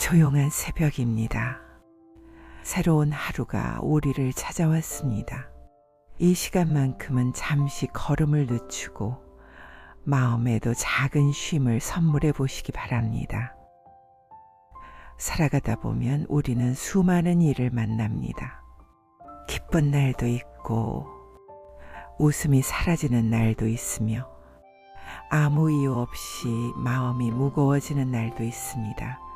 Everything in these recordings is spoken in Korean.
조용한 새벽입니다. 새로운 하루가 우리를 찾아왔습니다. 이 시간만큼은 잠시 걸음을 늦추고 마음에도 작은 쉼을 선물해 보시기 바랍니다. 살아가다 보면 우리는 수많은 일을 만납니다. 기쁜 날도 있고 웃음이 사라지는 날도 있으며 아무 이유 없이 마음이 무거워지는 날도 있습니다.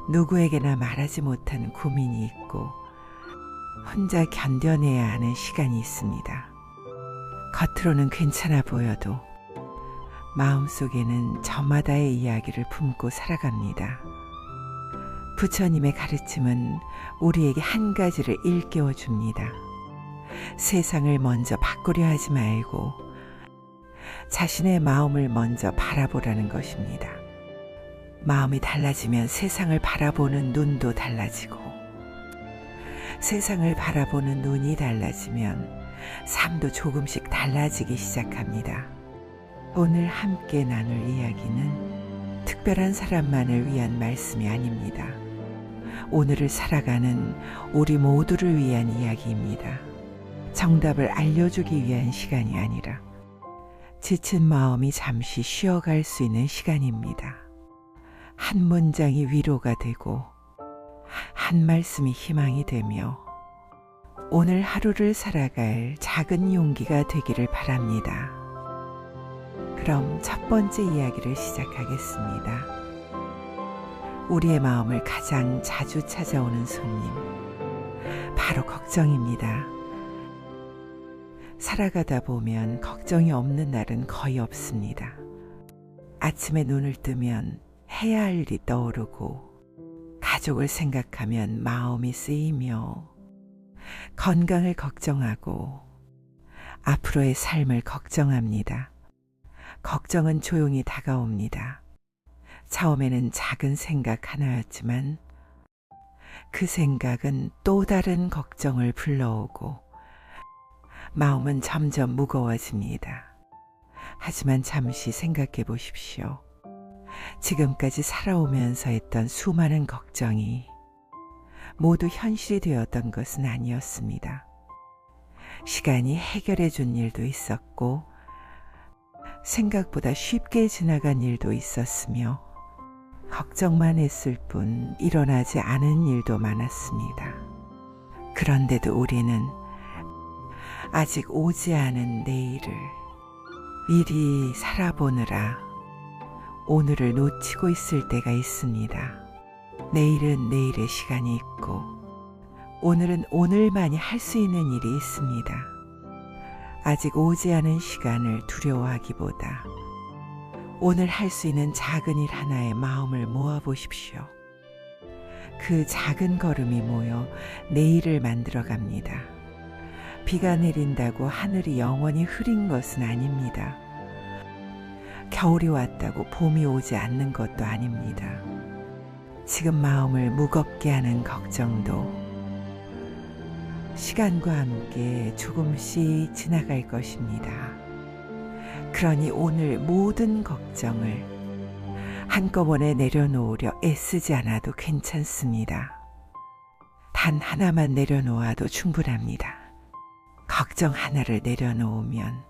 누구에게나 말하지 못한 고민이 있고 혼자 견뎌내야 하는 시간이 있습니다. 겉으로는 괜찮아 보여도 마음속에는 저마다의 이야기를 품고 살아갑니다. 부처님의 가르침은 우리에게 한 가지를 일깨워 줍니다. 세상을 먼저 바꾸려 하지 말고 자신의 마음을 먼저 바라보라는 것입니다. 마음이 달라지면 세상을 바라보는 눈도 달라지고 세상을 바라보는 눈이 달라지면 삶도 조금씩 달라지기 시작합니다. 오늘 함께 나눌 이야기는 특별한 사람만을 위한 말씀이 아닙니다. 오늘을 살아가는 우리 모두를 위한 이야기입니다. 정답을 알려주기 위한 시간이 아니라 지친 마음이 잠시 쉬어갈 수 있는 시간입니다. 한 문장이 위로가 되고 한 말씀이 희망이 되며 오늘 하루를 살아갈 작은 용기가 되기를 바랍니다. 그럼 첫 번째 이야기를 시작하겠습니다. 우리의 마음을 가장 자주 찾아오는 손님, 바로 걱정입니다. 살아가다 보면 걱정이 없는 날은 거의 없습니다. 아침에 눈을 뜨면 해야 할 일이 떠오르고 가족을 생각하면 마음이 쓰이며 건강을 걱정하고 앞으로의 삶을 걱정합니다. 걱정은 조용히 다가옵니다. 처음에는 작은 생각 하나였지만 그 생각은 또 다른 걱정을 불러오고 마음은 점점 무거워집니다. 하지만 잠시 생각해 보십시오. 지금까지 살아오면서 했던 수많은 걱정이 모두 현실이 되었던 것은 아니었습니다. 시간이 해결해 준 일도 있었고 생각보다 쉽게 지나간 일도 있었으며 걱정만 했을 뿐 일어나지 않은 일도 많았습니다. 그런데도 우리는 아직 오지 않은 내일을 미리 살아보느라 오늘을 놓치고 있을 때가 있습니다. 내일은 내일의 시간이 있고 오늘은 오늘만이 할 수 있는 일이 있습니다. 아직 오지 않은 시간을 두려워하기보다 오늘 할 수 있는 작은 일 하나에 마음을 모아보십시오. 그 작은 걸음이 모여 내일을 만들어 갑니다. 비가 내린다고 하늘이 영원히 흐린 것은 아닙니다. 겨울이 왔다고 봄이 오지 않는 것도 아닙니다. 지금 마음을 무겁게 하는 걱정도 시간과 함께 조금씩 지나갈 것입니다. 그러니 오늘 모든 걱정을 한꺼번에 내려놓으려 애쓰지 않아도 괜찮습니다. 단 하나만 내려놓아도 충분합니다. 걱정 하나를 내려놓으면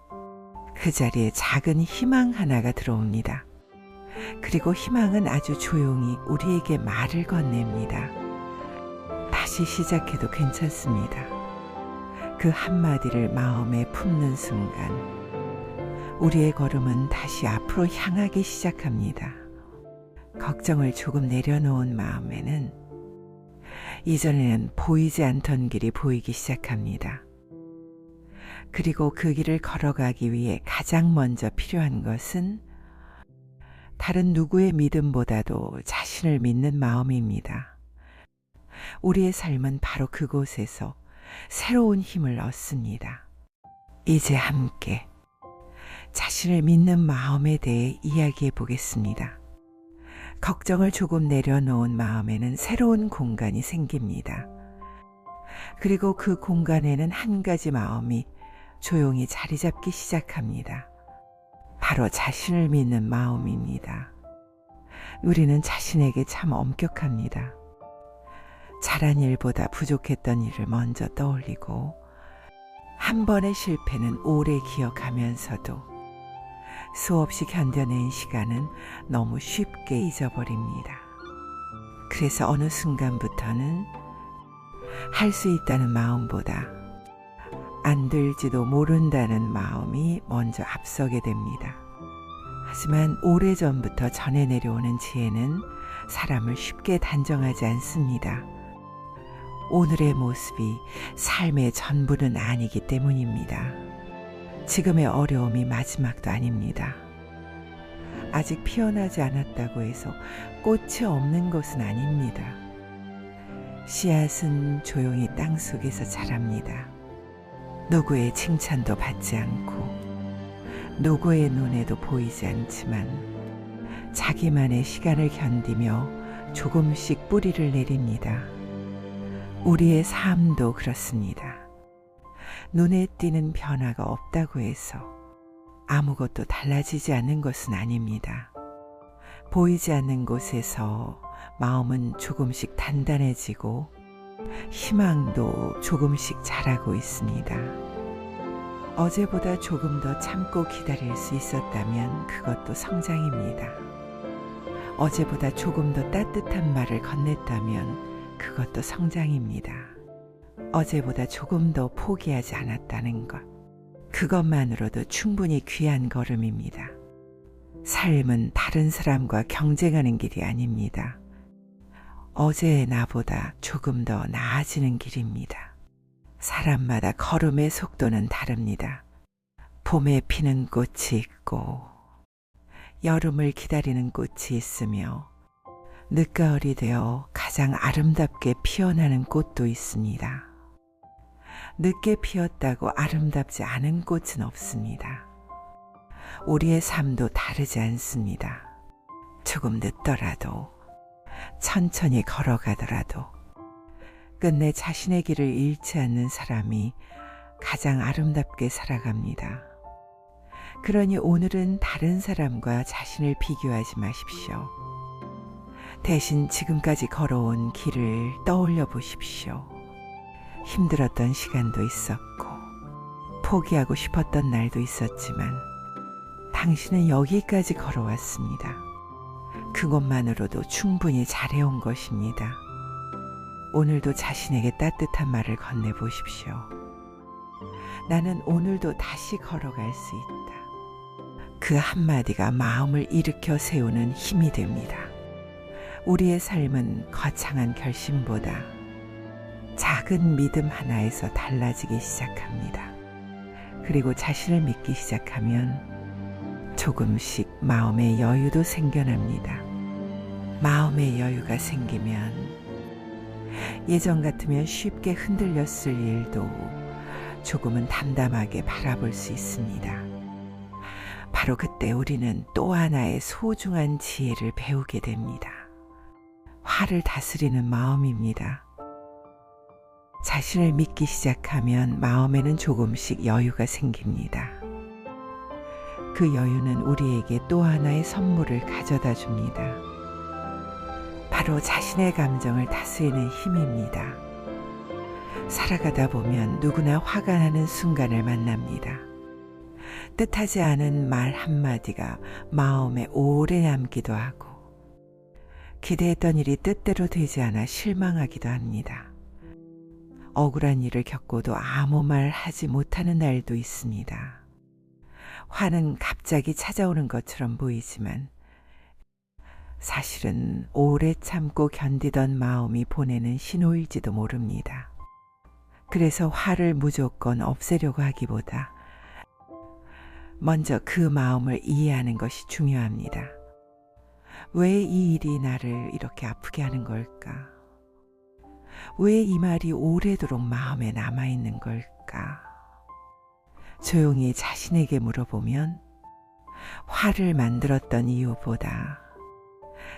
그 자리에 작은 희망 하나가 들어옵니다. 그리고 희망은 아주 조용히 우리에게 말을 건넵니다. 다시 시작해도 괜찮습니다. 그 한마디를 마음에 품는 순간 우리의 걸음은 다시 앞으로 향하기 시작합니다. 걱정을 조금 내려놓은 마음에는 이전에는 보이지 않던 길이 보이기 시작합니다. 그리고 그 길을 걸어가기 위해 가장 먼저 필요한 것은 다른 누구의 믿음보다도 자신을 믿는 마음입니다. 우리의 삶은 바로 그곳에서 새로운 힘을 얻습니다. 이제 함께 자신을 믿는 마음에 대해 이야기해 보겠습니다. 걱정을 조금 내려놓은 마음에는 새로운 공간이 생깁니다. 그리고 그 공간에는 한 가지 마음이 조용히 자리 잡기 시작합니다. 바로 자신을 믿는 마음입니다. 우리는 자신에게 참 엄격합니다. 잘한 일보다 부족했던 일을 먼저 떠올리고 한 번의 실패는 오래 기억하면서도 수없이 견뎌낸 시간은 너무 쉽게 잊어버립니다. 그래서 어느 순간부터는 할 수 있다는 마음보다 안 될지도 모른다는 마음이 먼저 앞서게 됩니다. 하지만 오래전부터 전해 내려오는 지혜는 사람을 쉽게 단정하지 않습니다. 오늘의 모습이 삶의 전부는 아니기 때문입니다. 지금의 어려움이 마지막도 아닙니다. 아직 피어나지 않았다고 해서 꽃이 없는 것은 아닙니다. 씨앗은 조용히 땅 속에서 자랍니다. 누구의 칭찬도 받지 않고 누구의 눈에도 보이지 않지만 자기만의 시간을 견디며 조금씩 뿌리를 내립니다. 우리의 삶도 그렇습니다. 눈에 띄는 변화가 없다고 해서 아무것도 달라지지 않는 것은 아닙니다. 보이지 않는 곳에서 마음은 조금씩 단단해지고 희망도 조금씩 자라고 있습니다. 어제보다 조금 더 참고 기다릴 수 있었다면 그것도 성장입니다. 어제보다 조금 더 따뜻한 말을 건넸다면 그것도 성장입니다. 어제보다 조금 더 포기하지 않았다는 것, 그것만으로도 충분히 귀한 걸음입니다. 삶은 다른 사람과 경쟁하는 길이 아닙니다. 어제의 나보다 조금 더 나아지는 길입니다. 사람마다 걸음의 속도는 다릅니다. 봄에 피는 꽃이 있고 여름을 기다리는 꽃이 있으며 늦가을이 되어 가장 아름답게 피어나는 꽃도 있습니다. 늦게 피었다고 아름답지 않은 꽃은 없습니다. 우리의 삶도 다르지 않습니다. 조금 늦더라도 천천히 걸어가더라도 끝내 자신의 길을 잃지 않는 사람이 가장 아름답게 살아갑니다. 그러니 오늘은 다른 사람과 자신을 비교하지 마십시오. 대신 지금까지 걸어온 길을 떠올려 보십시오. 힘들었던 시간도 있었고 포기하고 싶었던 날도 있었지만 당신은 여기까지 걸어왔습니다. 그것만으로도 충분히 잘해온 것입니다. 오늘도 자신에게 따뜻한 말을 건네보십시오. 나는 오늘도 다시 걸어갈 수 있다. 그 한마디가 마음을 일으켜 세우는 힘이 됩니다. 우리의 삶은 거창한 결심보다 작은 믿음 하나에서 달라지기 시작합니다. 그리고 자신을 믿기 시작하면 조금씩 마음의 여유도 생겨납니다. 마음의 여유가 생기면 예전 같으면 쉽게 흔들렸을 일도 조금은 담담하게 바라볼 수 있습니다. 바로 그때 우리는 또 하나의 소중한 지혜를 배우게 됩니다. 화를 다스리는 마음입니다. 자신을 믿기 시작하면 마음에는 조금씩 여유가 생깁니다. 그 여유는 우리에게 또 하나의 선물을 가져다 줍니다. 바로 자신의 감정을 다스리는 힘입니다. 살아가다 보면 누구나 화가 나는 순간을 만납니다. 뜻하지 않은 말 한마디가 마음에 오래 남기도 하고 기대했던 일이 뜻대로 되지 않아 실망하기도 합니다. 억울한 일을 겪고도 아무 말 하지 못하는 날도 있습니다. 화는 갑자기 찾아오는 것처럼 보이지만 사실은 오래 참고 견디던 마음이 보내는 신호일지도 모릅니다. 그래서 화를 무조건 없애려고 하기보다 먼저 그 마음을 이해하는 것이 중요합니다. 왜 이 일이 나를 이렇게 아프게 하는 걸까? 왜 이 말이 오래도록 마음에 남아있는 걸까? 조용히 자신에게 물어보면 화를 만들었던 이유보다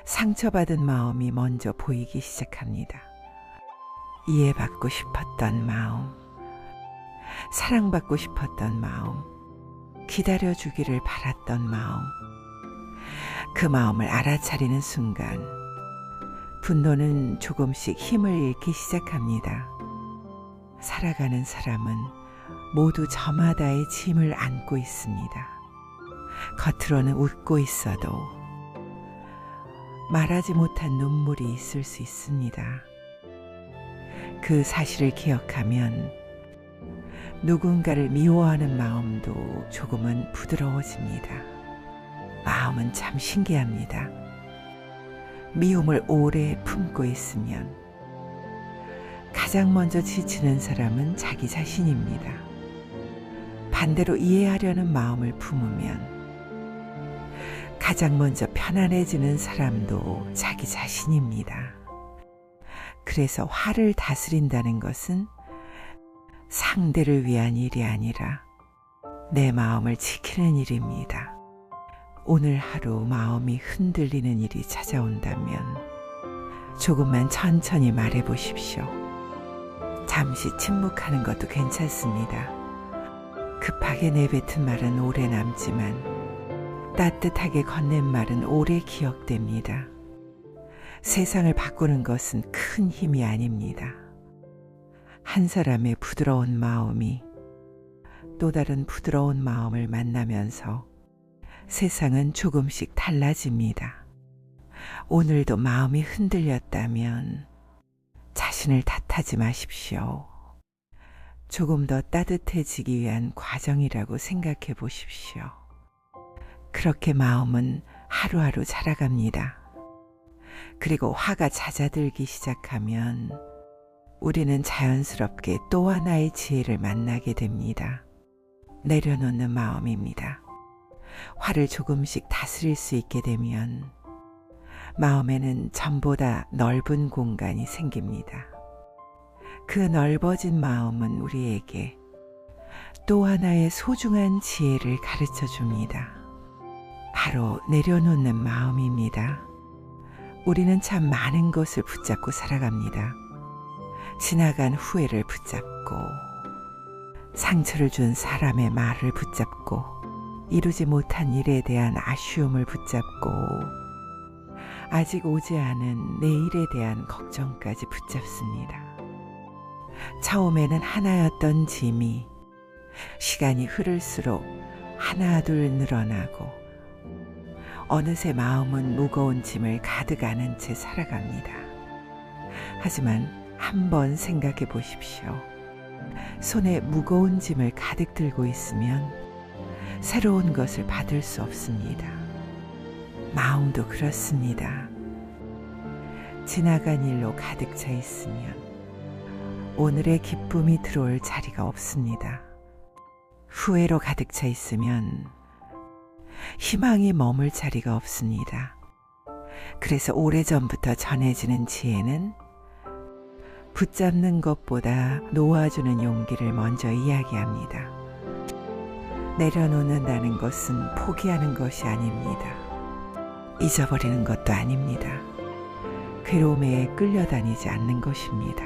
상처받은 마음이 먼저 보이기 시작합니다. 이해받고 싶었던 마음, 사랑받고 싶었던 마음, 기다려주기를 바랐던 마음, 그 마음을 알아차리는 순간 분노는 조금씩 힘을 잃기 시작합니다. 살아가는 사람은 모두 저마다의 짐을 안고 있습니다. 겉으로는 웃고 있어도 말하지 못한 눈물이 있을 수 있습니다. 그 사실을 기억하면 누군가를 미워하는 마음도 조금은 부드러워집니다. 마음은 참 신기합니다. 미움을 오래 품고 있으면 가장 먼저 지치는 사람은 자기 자신입니다. 반대로 이해하려는 마음을 품으면 가장 먼저 편안해지는 사람도 자기 자신입니다. 그래서 화를 다스린다는 것은 상대를 위한 일이 아니라 내 마음을 지키는 일입니다. 오늘 하루 마음이 흔들리는 일이 찾아온다면 조금만 천천히 말해 보십시오. 잠시 침묵하는 것도 괜찮습니다. 급하게 내뱉은 말은 오래 남지만 따뜻하게 건넨 말은 오래 기억됩니다. 세상을 바꾸는 것은 큰 힘이 아닙니다. 한 사람의 부드러운 마음이 또 다른 부드러운 마음을 만나면서 세상은 조금씩 달라집니다. 오늘도 마음이 흔들렸다면 자신을 탓하지 마십시오. 조금 더 따뜻해지기 위한 과정이라고 생각해 보십시오. 그렇게 마음은 하루하루 자라갑니다. 그리고 화가 잦아들기 시작하면 우리는 자연스럽게 또 하나의 지혜를 만나게 됩니다. 내려놓는 마음입니다. 화를 조금씩 다스릴 수 있게 되면 마음에는 전보다 넓은 공간이 생깁니다. 그 넓어진 마음은 우리에게 또 하나의 소중한 지혜를 가르쳐 줍니다. 바로 내려놓는 마음입니다. 우리는 참 많은 것을 붙잡고 살아갑니다. 지나간 후회를 붙잡고, 상처를 준 사람의 말을 붙잡고, 이루지 못한 일에 대한 아쉬움을 붙잡고, 아직 오지 않은 내일에 대한 걱정까지 붙잡습니다. 처음에는 하나였던 짐이 시간이 흐를수록 하나둘 늘어나고 어느새 마음은 무거운 짐을 가득 안은 채 살아갑니다. 하지만 한번 생각해 보십시오. 손에 무거운 짐을 가득 들고 있으면 새로운 것을 받을 수 없습니다. 마음도 그렇습니다. 지나간 일로 가득 차 있으면 오늘의 기쁨이 들어올 자리가 없습니다. 후회로 가득 차 있으면 희망이 머물 자리가 없습니다. 그래서 오래전부터 전해지는 지혜는 붙잡는 것보다 놓아주는 용기를 먼저 이야기합니다. 내려놓는다는 것은 포기하는 것이 아닙니다. 잊어버리는 것도 아닙니다. 괴로움에 끌려다니지 않는 것입니다.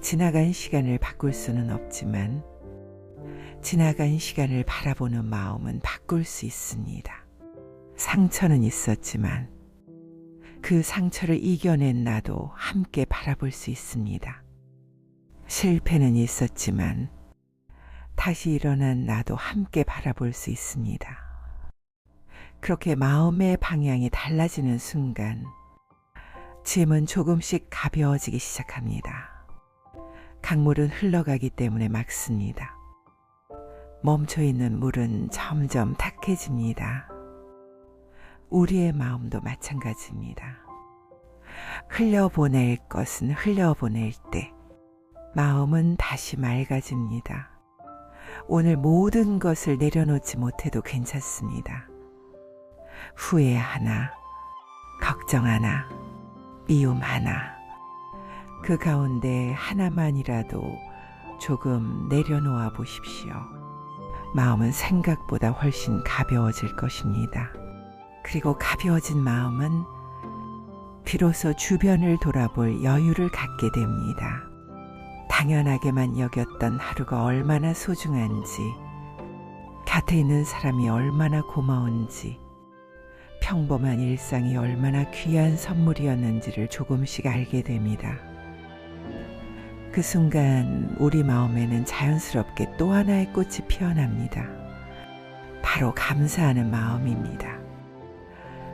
지나간 시간을 바꿀 수는 없지만 지나간 시간을 바라보는 마음은 바꿀 수 있습니다. 상처는 있었지만 그 상처를 이겨낸 나도 함께 바라볼 수 있습니다. 실패는 있었지만 다시 일어난 나도 함께 바라볼 수 있습니다. 그렇게 마음의 방향이 달라지는 순간 짐은 조금씩 가벼워지기 시작합니다. 강물은 흘러가기 때문에 막습니다. 멈춰있는 물은 점점 탁해집니다. 우리의 마음도 마찬가지입니다. 흘려보낼 것은 흘려보낼 때 마음은 다시 맑아집니다. 오늘 모든 것을 내려놓지 못해도 괜찮습니다. 후회 하나, 걱정 하나, 미움 하나, 그 가운데 하나만이라도 조금 내려놓아 보십시오. 마음은 생각보다 훨씬 가벼워질 것입니다. 그리고 가벼워진 마음은 비로소 주변을 돌아볼 여유를 갖게 됩니다. 당연하게만 여겼던 하루가 얼마나 소중한지, 곁에 있는 사람이 얼마나 고마운지, 평범한 일상이 얼마나 귀한 선물이었는지를 조금씩 알게 됩니다. 그 순간 우리 마음에는 자연스럽게 또 하나의 꽃이 피어납니다. 바로 감사하는 마음입니다.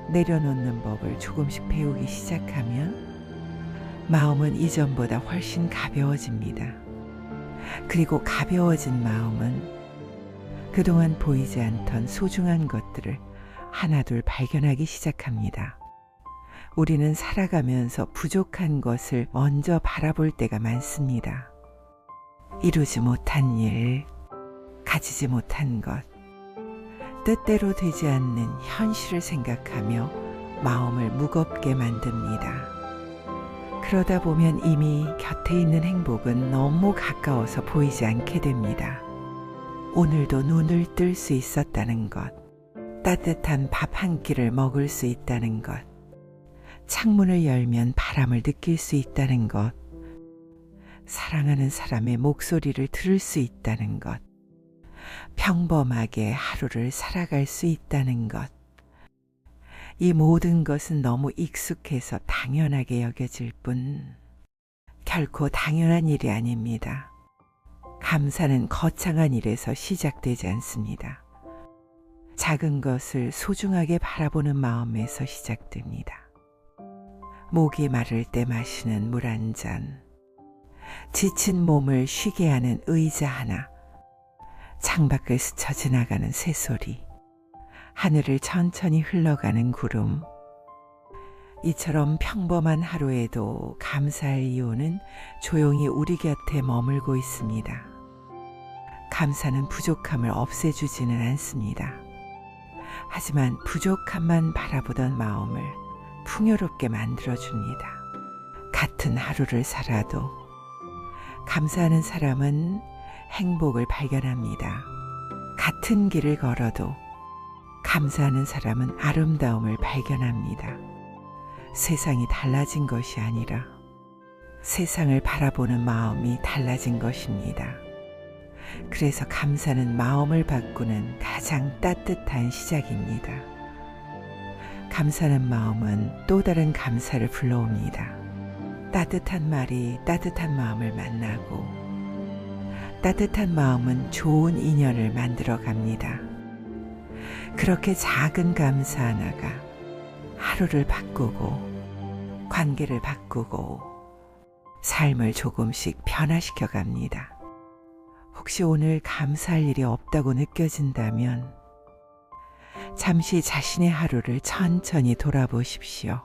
내려놓는 법을 조금씩 배우기 시작하면 마음은 이전보다 훨씬 가벼워집니다. 그리고 가벼워진 마음은 그동안 보이지 않던 소중한 것들을 하나둘 발견하기 시작합니다. 우리는 살아가면서 부족한 것을 먼저 바라볼 때가 많습니다. 이루지 못한 일, 가지지 못한 것, 뜻대로 되지 않는 현실을 생각하며 마음을 무겁게 만듭니다. 그러다 보면 이미 곁에 있는 행복은 너무 가까워서 보이지 않게 됩니다. 오늘도 눈을 뜰 수 있었다는 것, 따뜻한 밥 한 끼를 먹을 수 있다는 것, 창문을 열면 바람을 느낄 수 있다는 것, 사랑하는 사람의 목소리를 들을 수 있다는 것, 평범하게 하루를 살아갈 수 있다는 것. 이 모든 것은 너무 익숙해서 당연하게 여겨질 뿐 결코 당연한 일이 아닙니다. 감사는 거창한 일에서 시작되지 않습니다. 작은 것을 소중하게 바라보는 마음에서 시작됩니다. 목이 마를 때 마시는 물 한 잔, 지친 몸을 쉬게 하는 의자 하나, 창밖을 스쳐 지나가는 새소리, 하늘을 천천히 흘러가는 구름. 이처럼 평범한 하루에도 감사할 이유는 조용히 우리 곁에 머물고 있습니다. 감사는 부족함을 없애주지는 않습니다. 하지만 부족함만 바라보던 마음을 풍요롭게 만들어줍니다. 같은 하루를 살아도 감사하는 사람은 행복을 발견합니다. 같은 길을 걸어도 감사하는 사람은 아름다움을 발견합니다. 세상이 달라진 것이 아니라 세상을 바라보는 마음이 달라진 것입니다. 그래서 감사는 마음을 바꾸는 가장 따뜻한 시작입니다. 감사는 마음은 또 다른 감사를 불러옵니다. 따뜻한 말이 따뜻한 마음을 만나고 따뜻한 마음은 좋은 인연을 만들어 갑니다. 그렇게 작은 감사 하나가 하루를 바꾸고 관계를 바꾸고 삶을 조금씩 변화시켜 갑니다. 혹시 오늘 감사할 일이 없다고 느껴진다면 잠시 자신의 하루를 천천히 돌아보십시오.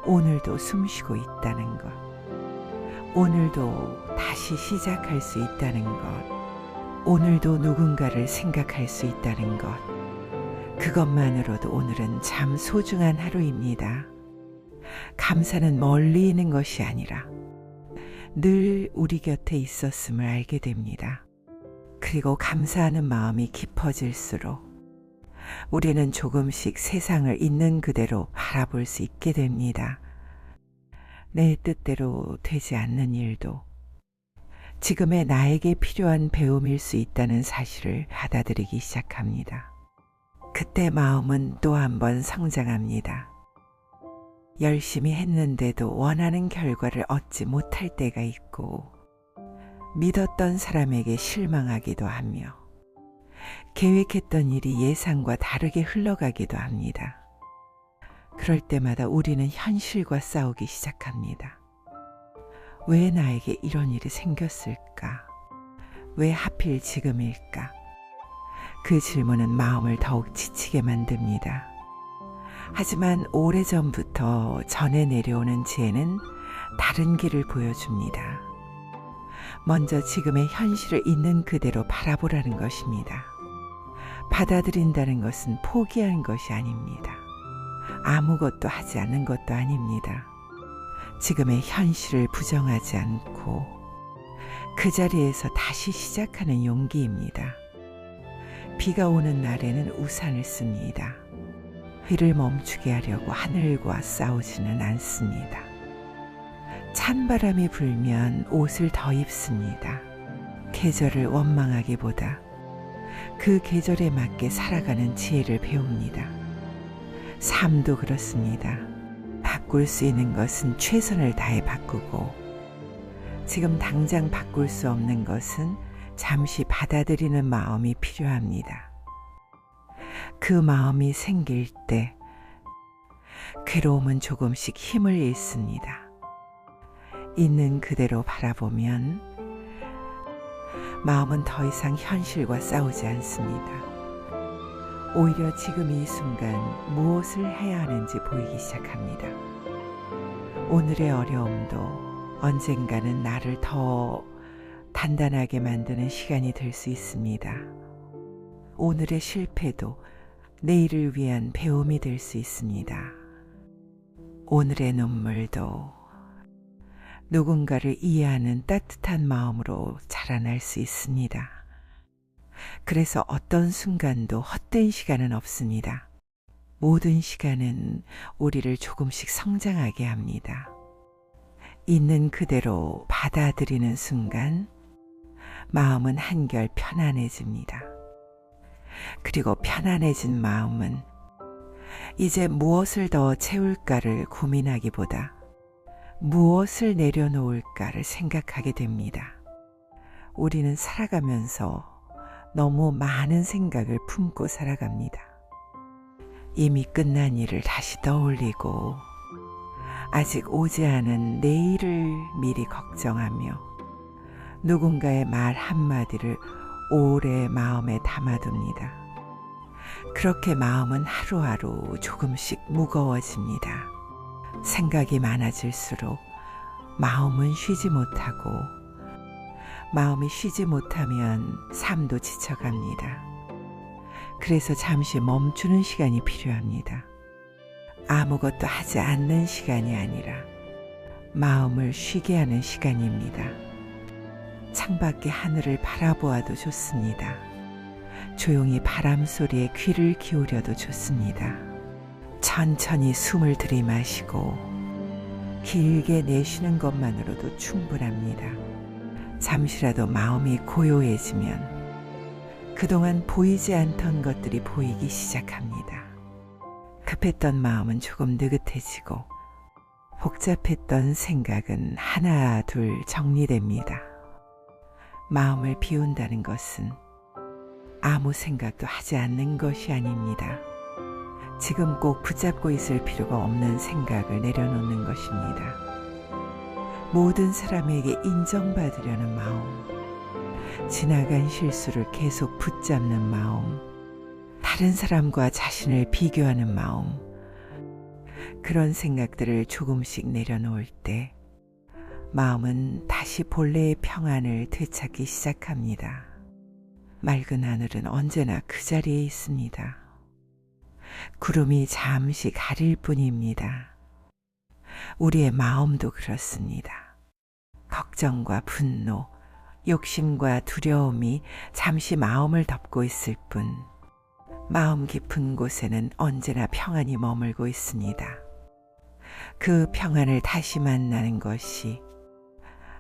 오늘도 숨쉬고 있다는 것, 오늘도 다시 시작할 수 있다는 것, 오늘도 누군가를 생각할 수 있다는 것, 그것만으로도 오늘은 참 소중한 하루입니다. 감사는 멀리 있는 것이 아니라 늘 우리 곁에 있었음을 알게 됩니다. 그리고 감사하는 마음이 깊어질수록 우리는 조금씩 세상을 있는 그대로 바라볼 수 있게 됩니다. 내 뜻대로 되지 않는 일도 지금의 나에게 필요한 배움일 수 있다는 사실을 받아들이기 시작합니다. 그때 마음은 또 한 번 성장합니다. 열심히 했는데도 원하는 결과를 얻지 못할 때가 있고 믿었던 사람에게 실망하기도 하며 계획했던 일이 예상과 다르게 흘러가기도 합니다. 그럴 때마다 우리는 현실과 싸우기 시작합니다. 왜 나에게 이런 일이 생겼을까? 왜 하필 지금일까? 그 질문은 마음을 더욱 지치게 만듭니다. 하지만 오래전부터 전해 내려오는 지혜는 다른 길을 보여줍니다. 먼저 지금의 현실을 있는 그대로 바라보라는 것입니다. 받아들인다는 것은 포기하는 것이 아닙니다. 아무것도 하지 않는 것도 아닙니다. 지금의 현실을 부정하지 않고 그 자리에서 다시 시작하는 용기입니다. 비가 오는 날에는 우산을 씁니다. 비를 멈추게 하려고 하늘과 싸우지는 않습니다. 찬바람이 불면 옷을 더 입습니다. 계절을 원망하기보다 그 계절에 맞게 살아가는 지혜를 배웁니다. 삶도 그렇습니다. 바꿀 수 있는 것은 최선을 다해 바꾸고, 지금 당장 바꿀 수 없는 것은 잠시 받아들이는 마음이 필요합니다. 그 마음이 생길 때 괴로움은 조금씩 힘을 잃습니다. 있는 그대로 바라보면 마음은 더 이상 현실과 싸우지 않습니다. 오히려 지금 이 순간 무엇을 해야 하는지 보이기 시작합니다. 오늘의 어려움도 언젠가는 나를 더 단단하게 만드는 시간이 될 수 있습니다. 오늘의 실패도 내일을 위한 배움이 될 수 있습니다. 오늘의 눈물도 누군가를 이해하는 따뜻한 마음으로 자라날 수 있습니다. 그래서 어떤 순간도 헛된 시간은 없습니다. 모든 시간은 우리를 조금씩 성장하게 합니다. 있는 그대로 받아들이는 순간 마음은 한결 편안해집니다. 그리고 편안해진 마음은 이제 무엇을 더 채울까를 고민하기보다 무엇을 내려놓을까를 생각하게 됩니다. 우리는 살아가면서 너무 많은 생각을 품고 살아갑니다. 이미 끝난 일을 다시 떠올리고 아직 오지 않은 내일을 미리 걱정하며 누군가의 말 한마디를 오래 마음에 담아둡니다. 그렇게 마음은 하루하루 조금씩 무거워집니다. 생각이 많아질수록 마음은 쉬지 못하고, 마음이 쉬지 못하면 삶도 지쳐갑니다. 그래서 잠시 멈추는 시간이 필요합니다. 아무것도 하지 않는 시간이 아니라 마음을 쉬게 하는 시간입니다. 창밖의 하늘을 바라보아도 좋습니다. 조용히 바람 소리에 귀를 기울여도 좋습니다. 천천히 숨을 들이마시고 길게 내쉬는 것만으로도 충분합니다. 잠시라도 마음이 고요해지면 그동안 보이지 않던 것들이 보이기 시작합니다. 급했던 마음은 조금 느긋해지고 복잡했던 생각은 하나 둘 정리됩니다. 마음을 비운다는 것은 아무 생각도 하지 않는 것이 아닙니다. 지금 꼭 붙잡고 있을 필요가 없는 생각을 내려놓는 것입니다. 모든 사람에게 인정받으려는 마음, 지나간 실수를 계속 붙잡는 마음, 다른 사람과 자신을 비교하는 마음, 그런 생각들을 조금씩 내려놓을 때 마음은 다시 본래의 평안을 되찾기 시작합니다. 맑은 하늘은 언제나 그 자리에 있습니다. 구름이 잠시 가릴 뿐입니다. 우리의 마음도 그렇습니다. 걱정과 분노, 욕심과 두려움이 잠시 마음을 덮고 있을 뿐, 마음 깊은 곳에는 언제나 평안이 머물고 있습니다. 그 평안을 다시 만나는 것이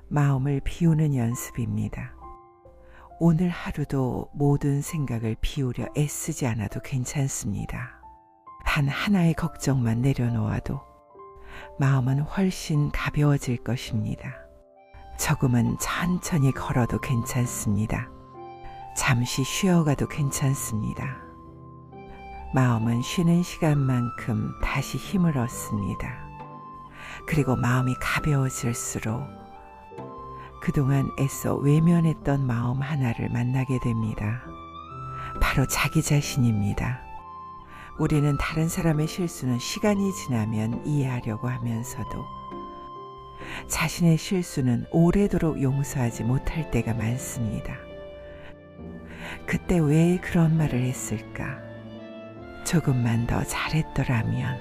마음을 비우는 연습입니다. 오늘 하루도 모든 생각을 비우려 애쓰지 않아도 괜찮습니다. 단 하나의 걱정만 내려놓아도 마음은 훨씬 가벼워질 것입니다. 조금은 천천히 걸어도 괜찮습니다. 잠시 쉬어가도 괜찮습니다. 마음은 쉬는 시간만큼 다시 힘을 얻습니다. 그리고 마음이 가벼워질수록 그동안 애써 외면했던 마음 하나를 만나게 됩니다. 바로 자기 자신입니다. 우리는 다른 사람의 실수는 시간이 지나면 이해하려고 하면서도 자신의 실수는 오래도록 용서하지 못할 때가 많습니다. 그때 왜 그런 말을 했을까? 조금만 더 잘했더라면,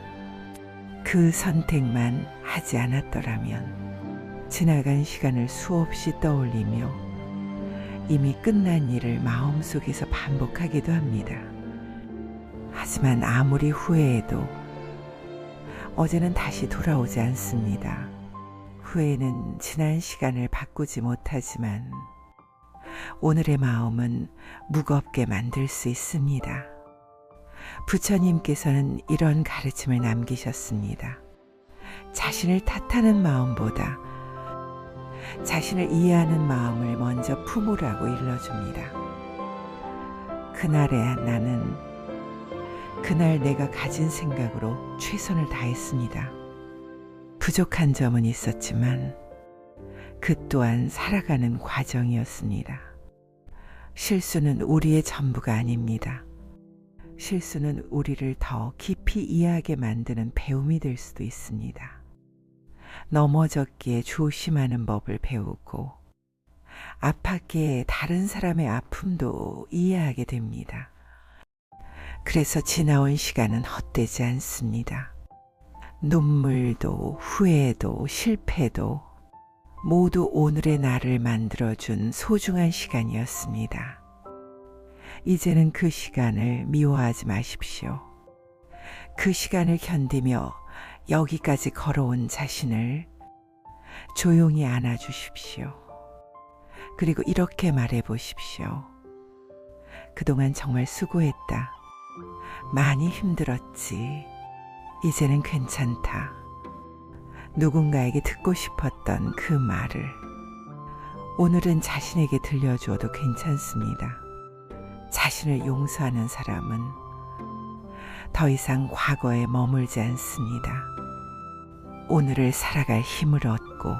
그 선택만 하지 않았더라면, 지나간 시간을 수없이 떠올리며 이미 끝난 일을 마음속에서 반복하기도 합니다. 하지만 아무리 후회해도 어제는 다시 돌아오지 않습니다. 후회는 지난 시간을 바꾸지 못하지만 오늘의 마음은 무겁게 만들 수 있습니다. 부처님께서는 이런 가르침을 남기셨습니다. 자신을 탓하는 마음보다 자신을 이해하는 마음을 먼저 품으라고 일러줍니다. 그날에 나는 그날 내가 가진 생각으로 최선을 다했습니다. 부족한 점은 있었지만 그 또한 살아가는 과정이었습니다. 실수는 우리의 전부가 아닙니다. 실수는 우리를 더 깊이 이해하게 만드는 배움이 될 수도 있습니다. 넘어졌기에 조심하는 법을 배우고 아팠기에 다른 사람의 아픔도 이해하게 됩니다. 그래서 지나온 시간은 헛되지 않습니다. 눈물도 후회도 실패도 모두 오늘의 나를 만들어준 소중한 시간이었습니다. 이제는 그 시간을 미워하지 마십시오. 그 시간을 견디며 여기까지 걸어온 자신을 조용히 안아주십시오. 그리고 이렇게 말해보십시오. 그동안 정말 수고했다. 많이 힘들었지. 이제는 괜찮다. 누군가에게 듣고 싶었던 그 말을 오늘은 자신에게 들려주어도 괜찮습니다. 자신을 용서하는 사람은 더 이상 과거에 머물지 않습니다. 오늘을 살아갈 힘을 얻고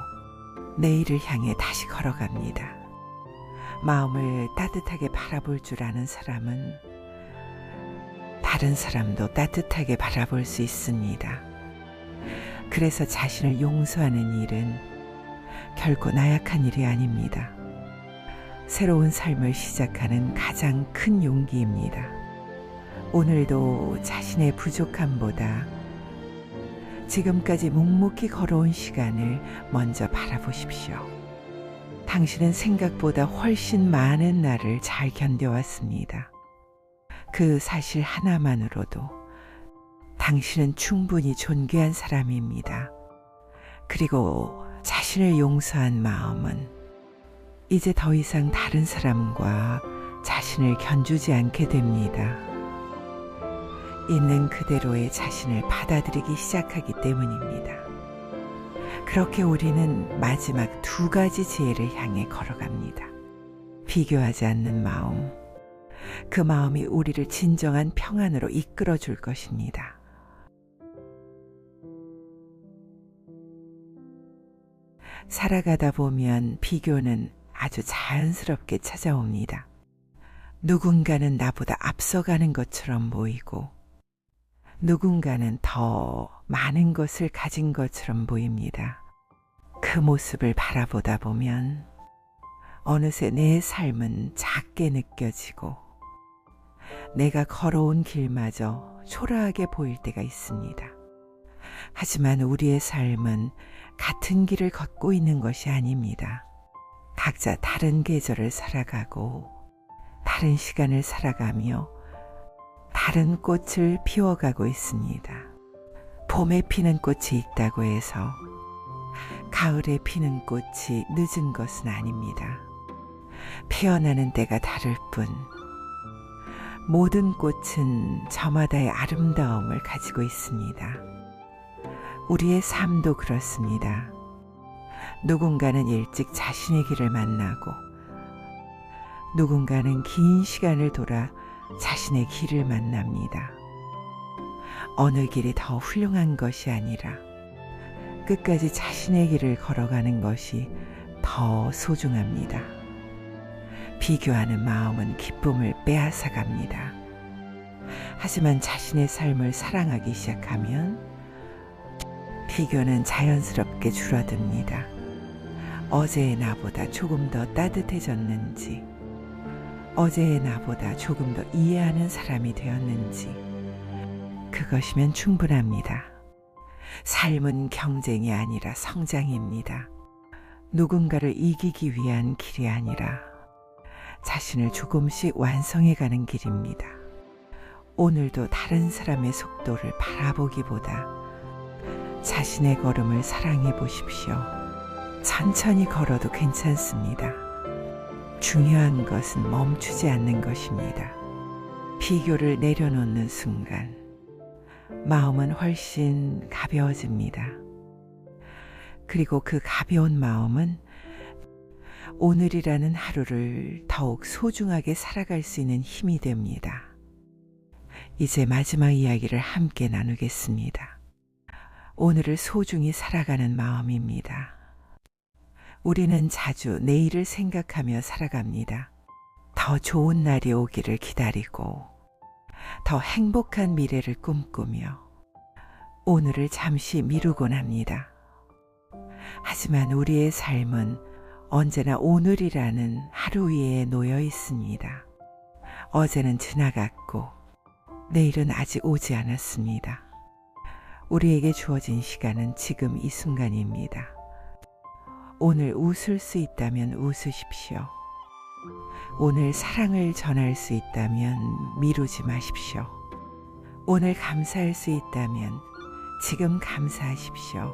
내일을 향해 다시 걸어갑니다. 마음을 따뜻하게 바라볼 줄 아는 사람은 다른 사람도 따뜻하게 바라볼 수 있습니다. 그래서 자신을 용서하는 일은 결코 나약한 일이 아닙니다. 새로운 삶을 시작하는 가장 큰 용기입니다. 오늘도 자신의 부족함보다 지금까지 묵묵히 걸어온 시간을 먼저 바라보십시오. 당신은 생각보다 훨씬 많은 날을 잘 견뎌왔습니다. 그 사실 하나만으로도 당신은 충분히 존귀한 사람입니다. 그리고 자신을 용서한 마음은 이제 더 이상 다른 사람과 자신을 견주지 않게 됩니다. 있는 그대로의 자신을 받아들이기 시작하기 때문입니다. 그렇게 우리는 마지막 두 가지 지혜를 향해 걸어갑니다. 비교하지 않는 마음, 그 마음이 우리를 진정한 평안으로 이끌어 줄 것입니다. 살아가다 보면 비교는 아주 자연스럽게 찾아옵니다. 누군가는 나보다 앞서가는 것처럼 보이고 누군가는 더 많은 것을 가진 것처럼 보입니다. 그 모습을 바라보다 보면 어느새 내 삶은 작게 느껴지고 내가 걸어온 길마저 초라하게 보일 때가 있습니다. 하지만 우리의 삶은 같은 길을 걷고 있는 것이 아닙니다. 각자 다른 계절을 살아가고 다른 시간을 살아가며 다른 꽃을 피워가고 있습니다. 봄에 피는 꽃이 있다고 해서 가을에 피는 꽃이 늦은 것은 아닙니다. 피어나는 때가 다를 뿐 모든 꽃은 저마다의 아름다움을 가지고 있습니다. 우리의 삶도 그렇습니다. 누군가는 일찍 자신의 길을 만나고 누군가는 긴 시간을 돌아 자신의 길을 만납니다. 어느 길이 더 훌륭한 것이 아니라 끝까지 자신의 길을 걸어가는 것이 더 소중합니다. 비교하는 마음은 기쁨을 빼앗아갑니다. 하지만 자신의 삶을 사랑하기 시작하면 비교는 자연스럽게 줄어듭니다. 어제의 나보다 조금 더 따뜻해졌는지, 어제의 나보다 조금 더 이해하는 사람이 되었는지, 그것이면 충분합니다. 삶은 경쟁이 아니라 성장입니다. 누군가를 이기기 위한 길이 아니라 자신을 조금씩 완성해가는 길입니다. 오늘도 다른 사람의 속도를 바라보기보다 자신의 걸음을 사랑해 보십시오. 천천히 걸어도 괜찮습니다. 중요한 것은 멈추지 않는 것입니다. 비교를 내려놓는 순간 마음은 훨씬 가벼워집니다. 그리고 그 가벼운 마음은 오늘이라는 하루를 더욱 소중하게 살아갈 수 있는 힘이 됩니다. 이제 마지막 이야기를 함께 나누겠습니다. 오늘을 소중히 살아가는 마음입니다. 우리는 자주 내일을 생각하며 살아갑니다. 더 좋은 날이 오기를 기다리고 더 행복한 미래를 꿈꾸며 오늘을 잠시 미루곤 합니다. 하지만 우리의 삶은 언제나 오늘이라는 하루 위에 놓여 있습니다. 어제는 지나갔고 내일은 아직 오지 않았습니다. 우리에게 주어진 시간은 지금 이 순간입니다. 오늘 웃을 수 있다면 웃으십시오. 오늘 사랑을 전할 수 있다면 미루지 마십시오. 오늘 감사할 수 있다면 지금 감사하십시오.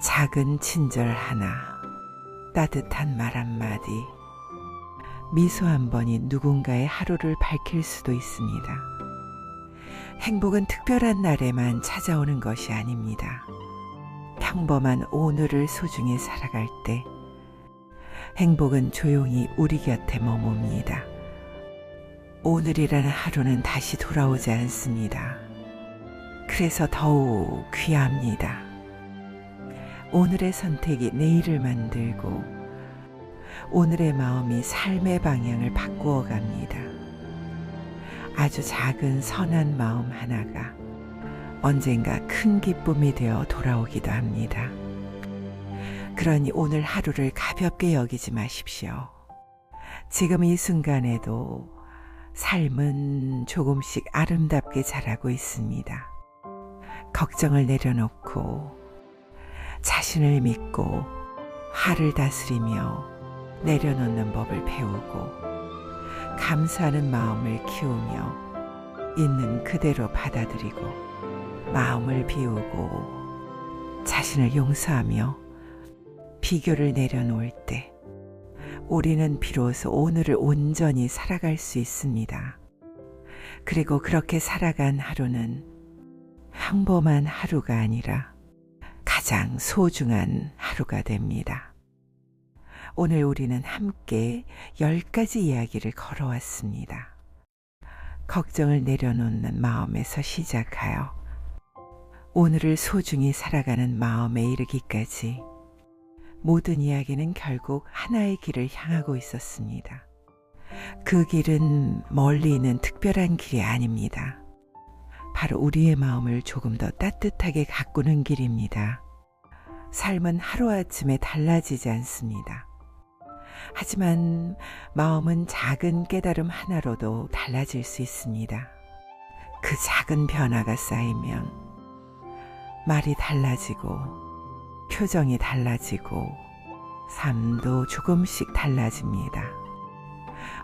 작은 친절 하나, 따뜻한 말 한마디, 미소 한 번이 누군가의 하루를 밝힐 수도 있습니다. 행복은 특별한 날에만 찾아오는 것이 아닙니다. 평범한 오늘을 소중히 살아갈 때 행복은 조용히 우리 곁에 머뭅니다. 오늘이라는 하루는 다시 돌아오지 않습니다. 그래서 더욱 귀합니다. 오늘의 선택이 내일을 만들고 오늘의 마음이 삶의 방향을 바꾸어 갑니다. 아주 작은 선한 마음 하나가 언젠가 큰 기쁨이 되어 돌아오기도 합니다. 그러니 오늘 하루를 가볍게 여기지 마십시오. 지금 이 순간에도 삶은 조금씩 아름답게 자라고 있습니다. 걱정을 내려놓고 자신을 믿고 화를 다스리며 내려놓는 법을 배우고 감사하는 마음을 키우며 있는 그대로 받아들이고 마음을 비우고 자신을 용서하며 비교를 내려놓을 때 우리는 비로소 오늘을 온전히 살아갈 수 있습니다. 그리고 그렇게 살아간 하루는 평범한 하루가 아니라 가장 소중한 하루가 됩니다. 오늘 우리는 함께 10가지 이야기를 걸어왔습니다. 걱정을 내려놓는 마음에서 시작하여 오늘을 소중히 살아가는 마음에 이르기까지 모든 이야기는 결국 하나의 길을 향하고 있었습니다. 그 길은 멀리 있는 특별한 길이 아닙니다. 바로 우리의 마음을 조금 더 따뜻하게 가꾸는 길입니다. 삶은 하루아침에 달라지지 않습니다. 하지만 마음은 작은 깨달음 하나로도 달라질 수 있습니다. 그 작은 변화가 쌓이면 말이 달라지고 표정이 달라지고 삶도 조금씩 달라집니다.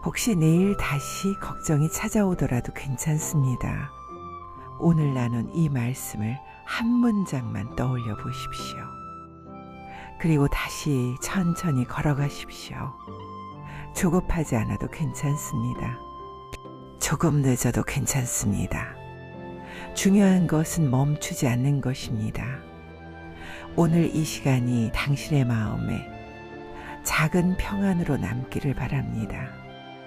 혹시 내일 다시 걱정이 찾아오더라도 괜찮습니다. 오늘 나눈 이 말씀을 한 문장만 떠올려 보십시오. 그리고 다시 천천히 걸어가십시오. 조급하지 않아도 괜찮습니다. 조금 늦어도 괜찮습니다. 중요한 것은 멈추지 않는 것입니다. 오늘 이 시간이 당신의 마음에 작은 평안으로 남기를 바랍니다.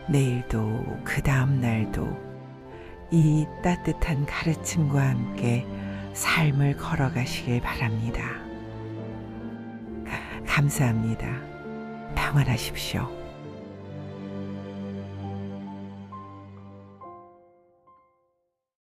내일도 그 다음 날도 이 따뜻한 가르침과 함께 삶을 걸어가시길 바랍니다. 감사합니다. 평안하십시오.